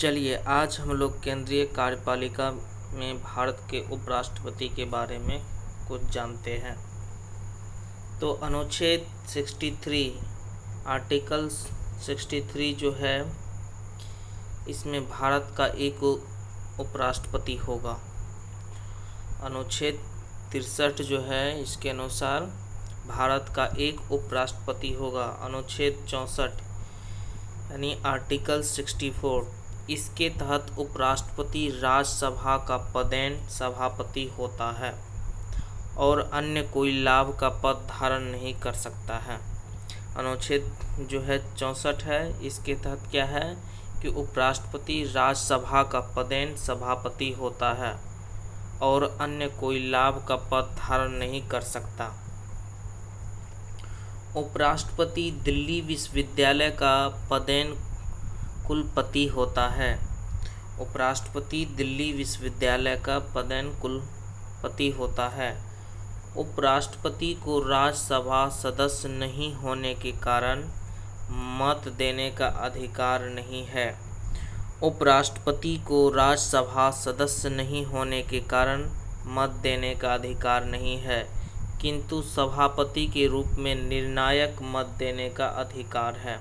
चलिए आज हम लोग केंद्रीय कार्यपालिका में भारत के उपराष्ट्रपति के बारे में कुछ जानते हैं। तो अनुच्छेद 63 आर्टिकल 63 जो है, इसमें भारत का एक उपराष्ट्रपति होगा। अनुच्छेद 63 जो है, इसके अनुसार भारत का एक उपराष्ट्रपति होगा। अनुच्छेद 64 यानी आर्टिकल 64, इसके तहत उपराष्ट्रपति राज्यसभा का पदेन सभापति होता है और अन्य कोई लाभ का पद धारण नहीं कर सकता है। अनुच्छेद जो है 64 है, इसके तहत क्या है कि उपराष्ट्रपति राज्यसभा का पदेन सभापति होता है और अन्य कोई लाभ का पद धारण नहीं कर सकता। उपराष्ट्रपति दिल्ली विश्वविद्यालय का पदेन कुलपति होता है। उपराष्ट्रपति दिल्ली विश्वविद्यालय का पदेन कुलपति होता है। उपराष्ट्रपति को राज्यसभा सदस्य नहीं होने के कारण मत देने का अधिकार नहीं है। उपराष्ट्रपति को राज्यसभा सदस्य नहीं होने के कारण मत देने का अधिकार नहीं है, किंतु सभापति के रूप में निर्णायक मत देने का अधिकार है।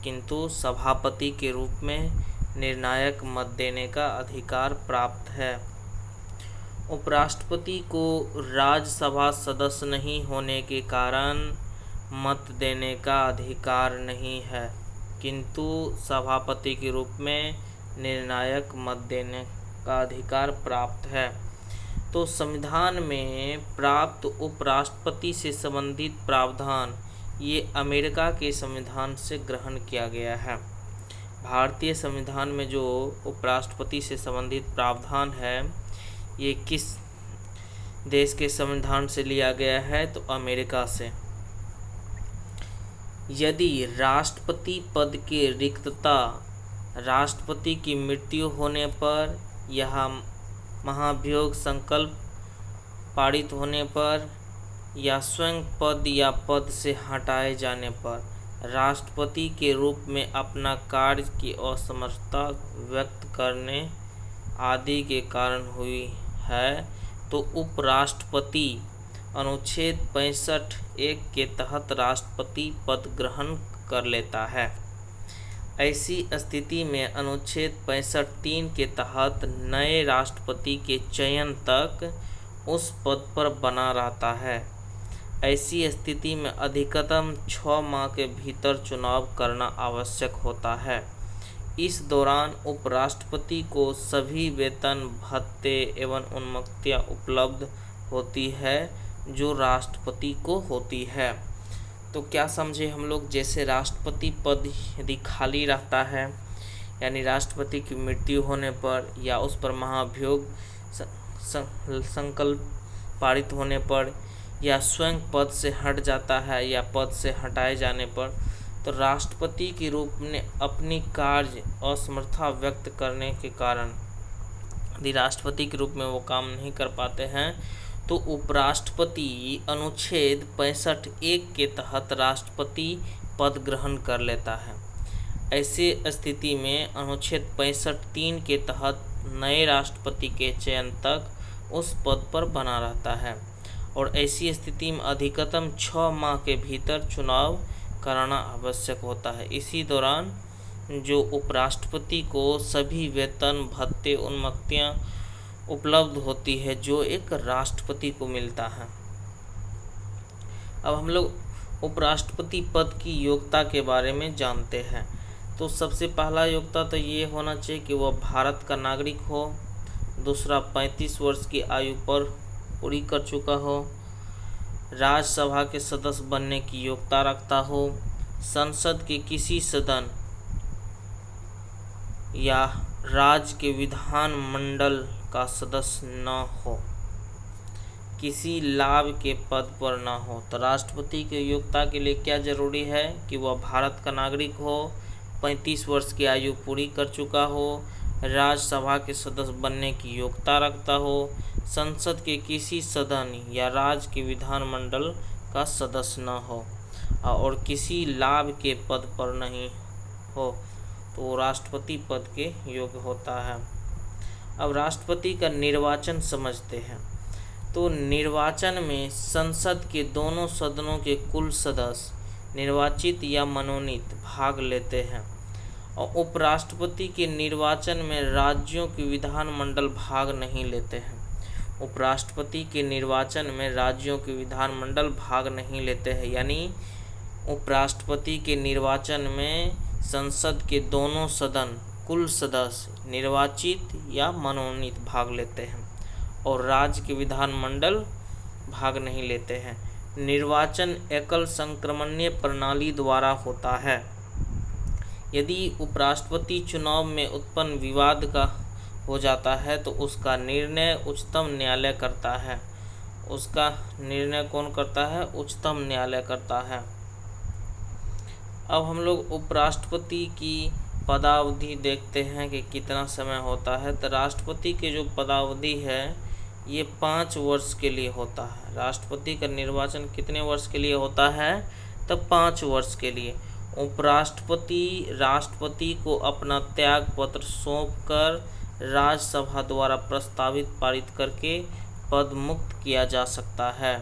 सभापति के रूप में निर्णायक मत देने का अधिकार प्राप्त है। उपराष्ट्रपति को राज्यसभा सदस्य नहीं होने के कारण मत देने का अधिकार नहीं है, किंतु सभापति के रूप में निर्णायक मत देने का अधिकार प्राप्त है। तो संविधान में प्राप्त उपराष्ट्रपति से संबंधित प्रावधान ये अमेरिका के संविधान से ग्रहण किया गया है। भारतीय संविधान में जो उपराष्ट्रपति से संबंधित प्रावधान है, ये किस देश के संविधान से लिया गया है? तो अमेरिका से। यदि राष्ट्रपति पद की रिक्तता राष्ट्रपति की मृत्यु होने पर या महाभियोग संकल्प पारित होने पर या स्वयं पद या पद से हटाए जाने पर राष्ट्रपति के रूप में अपना कार्य की असमर्थता व्यक्त करने आदि के कारण हुई है, तो उपराष्ट्रपति अनुच्छेद 65(1) के तहत राष्ट्रपति पद ग्रहण कर लेता है। ऐसी स्थिति में अनुच्छेद 65(3) के तहत नए राष्ट्रपति के चयन तक उस पद पर बना रहता है। ऐसी स्थिति में अधिकतम 6 माह के भीतर चुनाव करना आवश्यक होता है। इस दौरान उपराष्ट्रपति को सभी वेतन, भत्ते एवं उन्मुक्तियां उपलब्ध होती है जो राष्ट्रपति को होती है। तो क्या समझे हम लोग? जैसे राष्ट्रपति पद यदि खाली रहता है, यानी राष्ट्रपति की मृत्यु होने पर या उस पर महाभियोग संकल्प पारित होने पर या स्वयं पद से हट जाता है या पद से हटाए जाने पर, तो राष्ट्रपति के रूप में अपनी कार्य असमर्थता व्यक्त करने के कारण यदि राष्ट्रपति के रूप में वो काम नहीं कर पाते हैं, तो उपराष्ट्रपति अनुच्छेद 65(1) के तहत राष्ट्रपति पद ग्रहण कर लेता है। ऐसे स्थिति में अनुच्छेद 65(3) के तहत नए राष्ट्रपति के चयन तक उस पद पर बना रहता है और ऐसी स्थिति में अधिकतम 6 माह के भीतर चुनाव कराना आवश्यक होता है। इसी दौरान जो उपराष्ट्रपति को सभी वेतन, भत्ते, उन्मुक्तियां उपलब्ध होती है जो एक राष्ट्रपति को मिलता है। अब हम लोग उपराष्ट्रपति पद की योग्यता के बारे में जानते हैं। तो सबसे पहला योग्यता तो ये होना चाहिए कि वह भारत का नागरिक हो। दूसरा, 35 वर्ष की आयु पर पूरी कर चुका हो। राज्यसभा के सदस्य बनने की योग्यता रखता हो। संसद के किसी सदन या राज्य के विधानमंडल का सदस्य न हो। किसी लाभ के पद पर न हो। तो राष्ट्रपति की योग्यता के लिए क्या जरूरी है कि वह भारत का नागरिक हो, 35 वर्ष की आयु पूरी कर चुका हो, राज्यसभा के सदस्य बनने की योग्यता रखता हो, संसद के किसी सदन या राज्य के विधानमंडल का सदस्य न हो और किसी लाभ के पद पर नहीं हो। तो वो राष्ट्रपति पद के योग्य होता है। अब राष्ट्रपति का निर्वाचन समझते हैं। तो निर्वाचन में संसद के दोनों सदनों के कुल सदस्य निर्वाचित या मनोनीत भाग लेते हैं, और उपराष्ट्रपति के निर्वाचन में राज्यों के विधानमंडल भाग नहीं लेते हैं। उपराष्ट्रपति के निर्वाचन में राज्यों के विधानमंडल भाग नहीं लेते हैं, यानी उपराष्ट्रपति के निर्वाचन में संसद के दोनों सदन कुल सदस्य निर्वाचित या मनोनीत भाग लेते हैं, और राज्य के विधानमंडल भाग नहीं लेते हैं। निर्वाचन एकल संक्रमणीय प्रणाली द्वारा होता है। यदि उपराष्ट्रपति चुनाव में उत्पन्न विवाद का हो जाता है तो उसका निर्णय उच्चतम न्यायालय करता है। उसका निर्णय कौन करता है? उच्चतम न्यायालय करता है। अब हम लोग उपराष्ट्रपति की पदावधि देखते हैं कि कितना समय होता है। तो राष्ट्रपति की जो पदावधि है ये 5 वर्ष के लिए होता है। राष्ट्रपति का निर्वाचन कितने वर्ष के लिए होता है? तो 5 वर्ष के लिए। उपराष्ट्रपति राष्ट्रपति को अपना त्याग पत्र सौंपकर राज्यसभा द्वारा प्रस्तावित पारित करके पद मुक्त किया जा सकता है।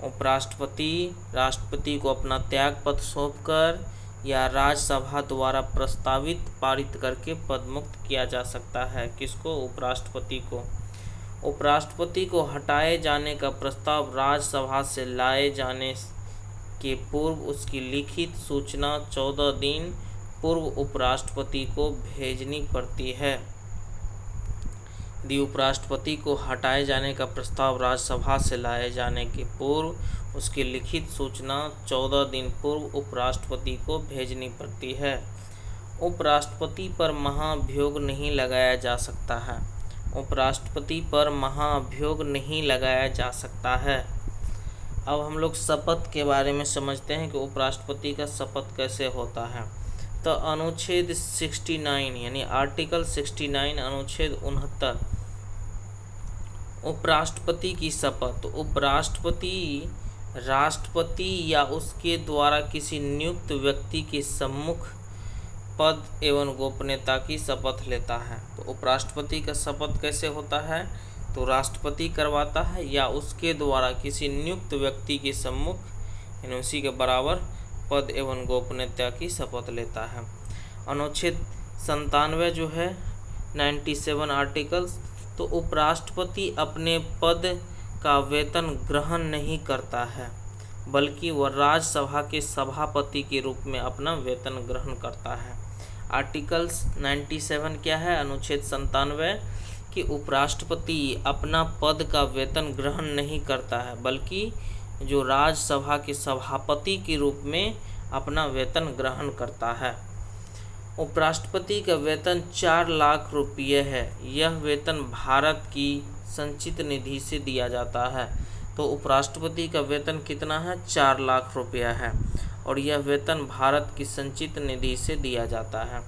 उपराष्ट्रपति राष्ट्रपति को अपना त्याग पत्र सौंपकर या राज्यसभा द्वारा प्रस्तावित पारित करके पद मुक्त किया जा सकता है। किसको? उपराष्ट्रपति को। उपराष्ट्रपति को हटाए जाने का प्रस्ताव राज्यसभा से लाए जाने के पूर्व उसकी लिखित सूचना 14 दिन पूर्व उपराष्ट्रपति को भेजनी पड़ती है। यदि उपराष्ट्रपति को हटाए जाने का प्रस्ताव राज्यसभा से लाए जाने के पूर्व उसकी लिखित सूचना 14 दिन पूर्व उपराष्ट्रपति को भेजनी पड़ती है। उपराष्ट्रपति पर महाभियोग नहीं लगाया जा सकता है। उपराष्ट्रपति पर महाभियोग नहीं लगाया जा सकता है। अब हम लोग शपथ के बारे में समझते हैं कि उपराष्ट्रपति का शपथ कैसे होता है। तो अनुच्छेद 69 यानी आर्टिकल 69 अनुच्छेद 69 उपराष्ट्रपति की शपथ। उपराष्ट्रपति राष्ट्रपति या उसके द्वारा किसी नियुक्त व्यक्ति के सम्मुख पद एवं गोपनीयता की शपथ लेता है। तो उपराष्ट्रपति का शपथ कैसे होता है? तो राष्ट्रपति करवाता है या उसके द्वारा किसी नियुक्त व्यक्ति के सम्मुख यानी उसी के बराबर पद एवं गोपनीयता की शपथ लेता है। अनुच्छेद 97 जो है 97 आर्टिकल्स, तो उपराष्ट्रपति अपने पद का वेतन ग्रहण नहीं करता है, बल्कि वह राज्यसभा के सभापति के रूप में अपना वेतन ग्रहण करता है। आर्टिकल्स 97 क्या है? अनुच्छेद 97 कि उपराष्ट्रपति अपना पद का वेतन ग्रहण नहीं करता है, बल्कि जो राज्यसभा के सभापति के रूप में अपना वेतन ग्रहण करता है। उपराष्ट्रपति का वेतन 4 लाख रुपये है। यह वेतन भारत की संचित निधि से दिया जाता है। तो उपराष्ट्रपति का वेतन कितना है? 4 लाख रुपया है, और यह वेतन भारत की संचित निधि से दिया जाता है।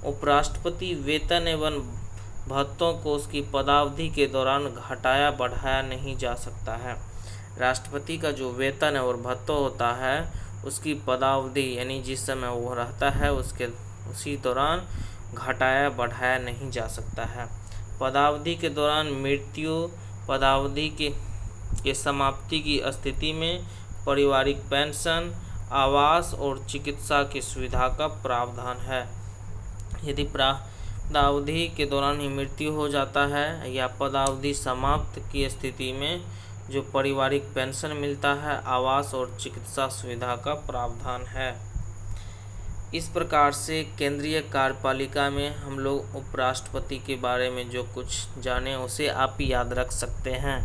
उपराष्ट्रपति वेतन एवं भत्तों को उसकी पदावधि के दौरान घटाया बढ़ाया नहीं जा सकता है। राष्ट्रपति का जो वेतन है और भत्ता होता है उसकी पदावधि यानी जिस समय वो रहता है उसी दौरान घटाया बढ़ाया नहीं जा सकता है। पदावधि के दौरान मृत्यु, पदावधि के समाप्ति की स्थिति में पारिवारिक पेंशन, आवास और चिकित्सा की सुविधा का प्रावधान है। यदि पदावधि के दौरान ही मृत्यु हो जाता है या पदावधि समाप्त की स्थिति में जो पारिवारिक पेंशन मिलता है, आवास और चिकित्सा सुविधा का प्रावधान है। इस प्रकार से केंद्रीय कार्यपालिका में हम लोग उपराष्ट्रपति के बारे में जो कुछ जाने उसे आप याद रख सकते हैं।